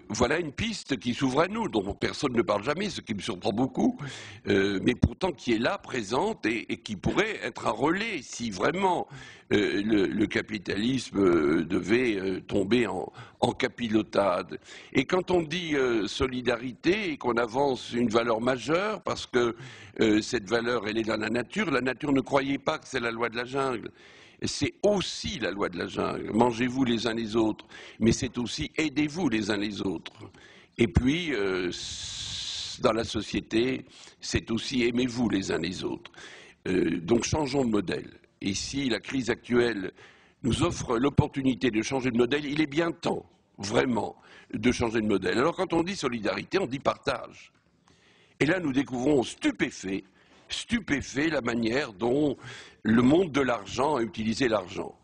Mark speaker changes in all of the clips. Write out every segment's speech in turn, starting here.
Speaker 1: Voilà une piste qui s'ouvre à nous, dont personne ne parle jamais, ce qui me surprend beaucoup, mais pourtant qui est là, présente, et qui pourrait être un relais si vraiment le capitalisme devait tomber en capilotade. Et quand on dit solidarité et qu'on avance une valeur majeure, parce que cette valeur, elle est dans la nature ne croyait pas que c'est la loi de la jungle. C'est aussi la loi de la jungle. Mangez-vous les uns les autres, mais c'est aussi aidez-vous les uns les autres. Et puis, dans la société, c'est aussi aimez-vous les uns les autres. Donc changeons de modèle. Et si la crise actuelle nous offre l'opportunité de changer de modèle, il est bien temps, vraiment, de changer de modèle. Alors quand on dit solidarité, on dit partage. Et là, nous découvrons stupéfaits la manière dont le monde de l'argent a utilisé l'argent.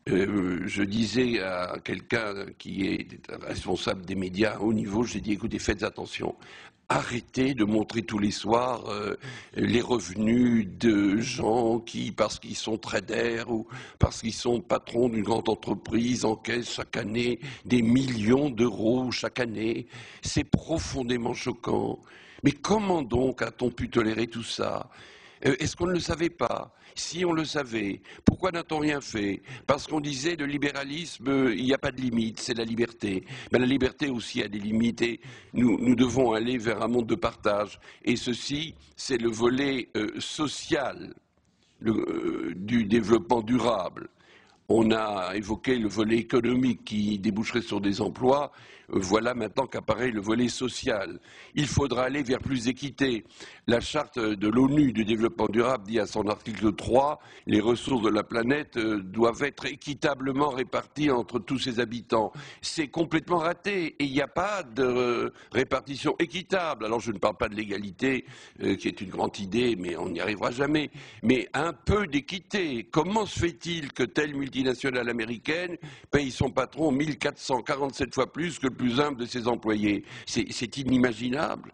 Speaker 1: Je disais à quelqu'un qui est responsable des médias à haut niveau, j'ai dit, écoutez, faites attention. Arrêtez de montrer tous les soirs les revenus de gens qui, parce qu'ils sont traders ou parce qu'ils sont patrons d'une grande entreprise, encaissent chaque année des millions d'euros chaque année. C'est profondément choquant. Mais comment donc a-t-on pu tolérer tout ça? Est-ce qu'on ne le savait pas? Si on le savait, pourquoi n'a-t-on rien fait? Parce qu'on disait le libéralisme, il n'y a pas de limite, c'est la liberté. Mais la liberté aussi a des limites et nous devons aller vers un monde de partage. Et ceci, c'est le volet social du développement durable. On a évoqué le volet économique qui déboucherait sur des emplois. Voilà maintenant qu'apparaît le volet social. Il faudra aller vers plus d'équité. La charte de l'ONU du développement durable dit à son article 3, les ressources de la planète doivent être équitablement réparties entre tous ses habitants. C'est complètement raté et il n'y a pas de répartition équitable. Alors je ne parle pas de l'égalité, qui est une grande idée, mais on n'y arrivera jamais. Mais un peu d'équité. Comment se fait-il que telle multinationale américaine paye son patron 1447 fois plus que le plus humble de ses employés? C'est inimaginable.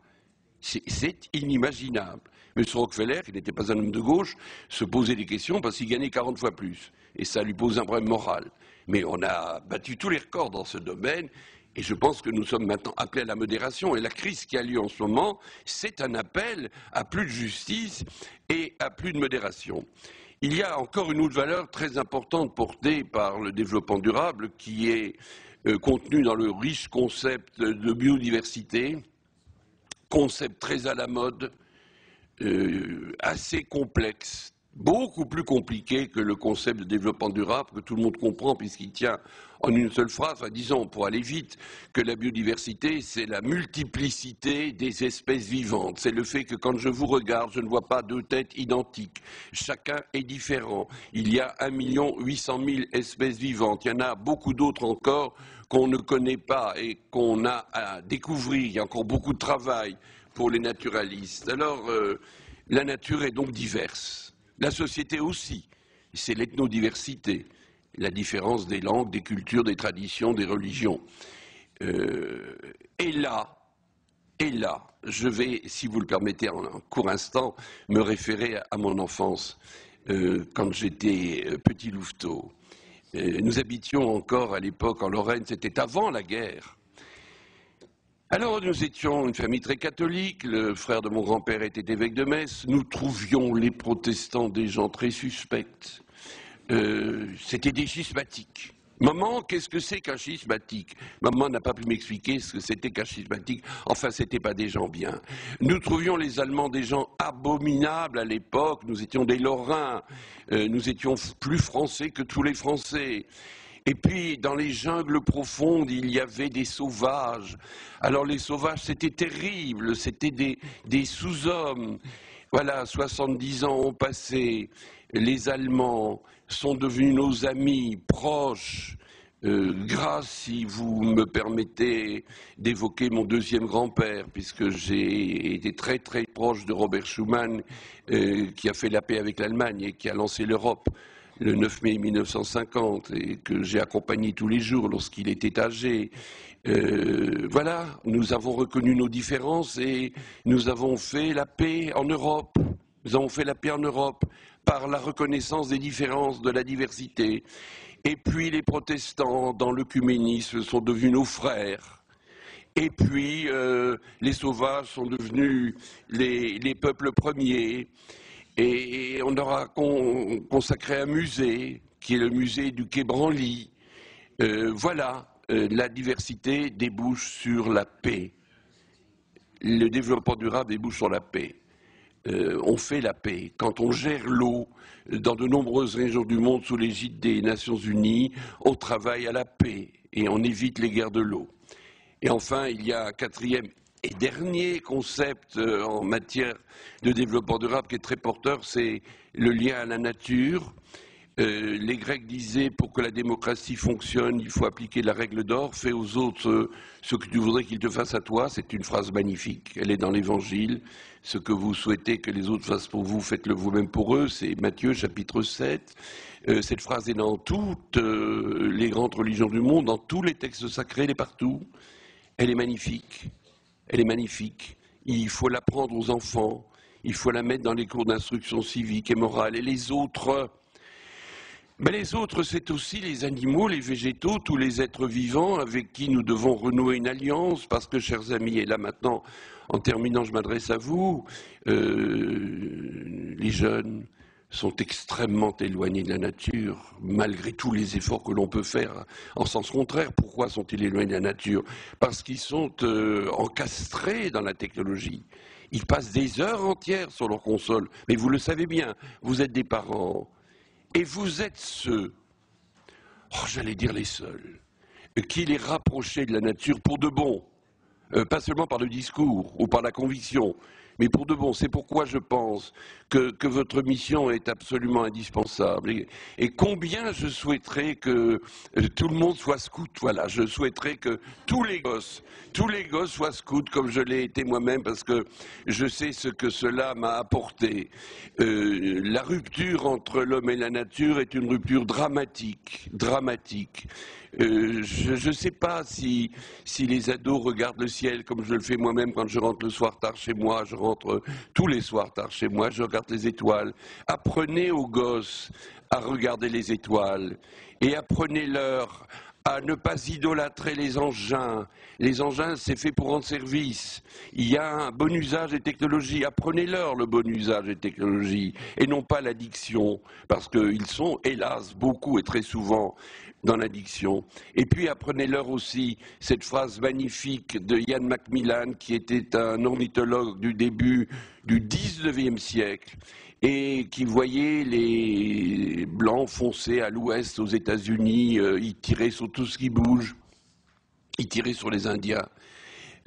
Speaker 1: C'est inimaginable. M. Rockefeller, qui n'était pas un homme de gauche, se posait des questions parce qu'il gagnait 40 fois plus. Et ça lui pose un problème moral. Mais on a battu tous les records dans ce domaine. Et je pense que nous sommes maintenant appelés à la modération. Et la crise qui a lieu en ce moment, c'est un appel à plus de justice et à plus de modération. Il y a encore une autre valeur très importante portée par le développement durable qui est contenue dans le riche concept de biodiversité, concept très à la mode, assez complexe, beaucoup plus compliqué que le concept de développement durable que tout le monde comprend puisqu'il tient en une seule phrase, enfin, disons pour aller vite, que la biodiversité c'est la multiplicité des espèces vivantes. C'est le fait que quand je vous regarde, je ne vois pas deux têtes identiques. Chacun est différent. Il y a 1 800 000 espèces vivantes. Il y en a beaucoup d'autres encore qu'on ne connaît pas et qu'on a à découvrir. Il y a encore beaucoup de travail pour les naturalistes. Alors, la nature est donc diverse. La société aussi. C'est l'ethnodiversité, la différence des langues, des cultures, des traditions, des religions. Et là, je vais, si vous le permettez, en un court instant, me référer à mon enfance, quand j'étais petit louveteau. Nous habitions encore à l'époque en Lorraine, c'était avant la guerre. Alors nous étions une famille très catholique, le frère de mon grand-père était évêque de Metz, nous trouvions les protestants des gens très suspects, c'était des schismatiques. Maman, qu'est-ce que c'est qu'un schismatique? Maman n'a pas pu m'expliquer ce que c'était qu'un schismatique, enfin c'était pas des gens bien. Nous trouvions les Allemands des gens abominables à l'époque, nous étions des Lorrains, nous étions plus français que tous les Français. Et puis, dans les jungles profondes, il y avait des sauvages. Alors, les sauvages, c'était terrible, c'était des sous-hommes. Voilà, 70 ans ont passé, les Allemands sont devenus nos amis proches, grâce, si vous me permettez d'évoquer mon deuxième grand-père, puisque j'ai été très très proche de Robert Schuman, qui a fait la paix avec l'Allemagne et qui a lancé l'Europe le 9 mai 1950 et que j'ai accompagné tous les jours lorsqu'il était âgé. Voilà, nous avons reconnu nos différences et nous avons fait la paix en Europe. Nous avons fait la paix en Europe par la reconnaissance des différences, de la diversité. Et puis les protestants, dans l'œcuménisme, sont devenus nos frères. Et puis, les sauvages sont devenus les peuples premiers. Et on aura consacré un musée, qui est le musée du Quai Branly. Voilà, la diversité débouche sur la paix. Le développement durable débouche sur la paix. On fait la paix. Quand on gère l'eau dans de nombreuses régions du monde sous l'égide des Nations Unies, on travaille à la paix et on évite les guerres de l'eau. Et enfin, il y a un quatrième et dernier concept en matière de développement durable qui est très porteur, c'est le lien à la nature. Les Grecs disaient, pour que la démocratie fonctionne, il faut appliquer la règle d'or, fais aux autres ce que tu voudrais qu'ils te fassent à toi. C'est une phrase magnifique, elle est dans l'Évangile. Ce que vous souhaitez que les autres fassent pour vous, faites-le vous-même pour eux, c'est Matthieu chapitre 7. Cette phrase est dans toutes les grandes religions du monde, dans tous les textes sacrés, elle est partout. Elle est magnifique, elle est magnifique. Il faut l'apprendre aux enfants, il faut la mettre dans les cours d'instruction civique et morale. Et les autres, c'est aussi les animaux, les végétaux, tous les êtres vivants avec qui nous devons renouer une alliance, parce que, chers amis, et là maintenant, en terminant, je m'adresse à vous, les jeunes sont extrêmement éloignés de la nature, malgré tous les efforts que l'on peut faire. En sens contraire, pourquoi sont-ils éloignés de la nature? Parce qu'ils sont encastrés dans la technologie. Ils passent des heures entières sur leur console. Mais vous le savez bien, vous êtes des parents. Et vous êtes ceux, j'allais dire les seuls, qui les rapprochaient de la nature pour de bon. Pas seulement par le discours ou par la conviction, mais pour de bon. C'est pourquoi je pense que votre mission est absolument indispensable. Et combien je souhaiterais que tout le monde soit scout. Voilà, je souhaiterais que tous les gosses soient scouts, comme je l'ai été moi-même, parce que je sais ce que cela m'a apporté. La rupture entre l'homme et la nature est une rupture dramatique, dramatique. Je ne sais pas si les ados regardent le ciel comme je le fais moi-même quand je rentre le soir tard chez moi. Je rentre tous les soirs tard chez moi, je regarde les étoiles. Apprenez aux gosses à regarder les étoiles et apprenez-leur à ne pas idolâtrer les engins. Les engins, c'est fait pour rendre service. Il y a un bon usage des technologies. Apprenez-leur le bon usage des technologies et non pas l'addiction, parce qu'ils sont, hélas, beaucoup et très souvent dans l'addiction. Et puis apprenez-leur aussi cette phrase magnifique de Ian Macmillan, qui était un ornithologue du début du 19e siècle et qui voyait les blancs foncer à l'ouest aux États-Unis, ils tiraient sur tout ce qui bouge, ils tiraient sur les Indiens.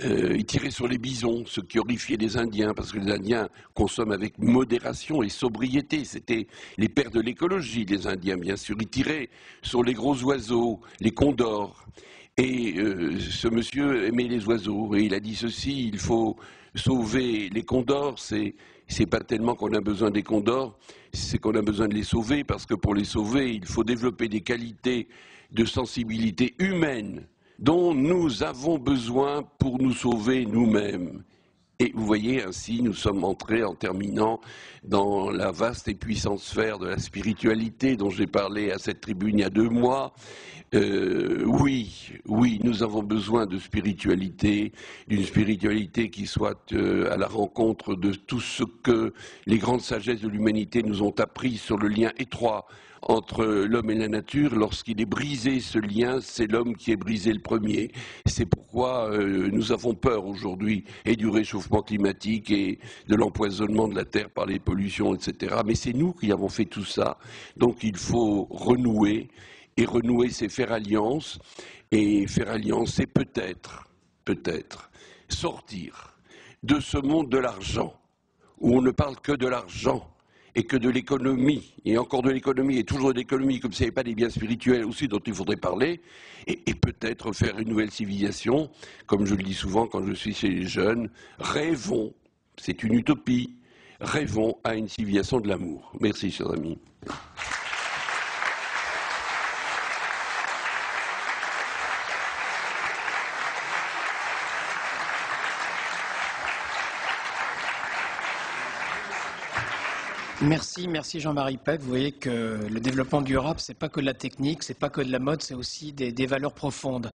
Speaker 1: Ils tiraient sur les bisons, ce qui horrifiait les Indiens, parce que les Indiens consomment avec modération et sobriété. C'était les pères de l'écologie, les Indiens, bien sûr. Ils tiraient sur les gros oiseaux, les condors. Et ce monsieur aimait les oiseaux. Et il a dit ceci, il faut sauver les condors. C'est pas tellement qu'on a besoin des condors, c'est qu'on a besoin de les sauver, parce que pour les sauver, il faut développer des qualités de sensibilité humaine dont nous avons besoin pour nous sauver nous-mêmes. Et vous voyez, ainsi, nous sommes entrés, en terminant, dans la vaste et puissante sphère de la spiritualité dont j'ai parlé à cette tribune il y a 2 mois. Oui, nous avons besoin de spiritualité, d'une spiritualité qui soit à la rencontre de tout ce que les grandes sagesses de l'humanité nous ont appris sur le lien étroit entre l'homme et la nature. Lorsqu'il est brisé ce lien, c'est l'homme qui est brisé le premier. C'est pourquoi nous avons peur aujourd'hui et du réchauffement climatique et de l'empoisonnement de la terre par les pollutions, etc. Mais c'est nous qui avons fait tout ça. Donc il faut renouer. Et renouer, c'est faire alliance. Et faire alliance, c'est peut-être sortir de ce monde de l'argent, où on ne parle que de l'argent et que de l'économie, et encore de l'économie, et toujours de l'économie, comme s'il n'y avait pas des biens spirituels aussi dont il faudrait parler, et peut-être faire une nouvelle civilisation, comme je le dis souvent quand je suis chez les jeunes, rêvons, c'est une utopie, rêvons à une civilisation de l'amour. Merci, chers amis.
Speaker 2: Merci Jean-Marie Pec. Vous voyez que le développement durable, c'est pas que de la technique, c'est pas que de la mode, c'est aussi des valeurs profondes.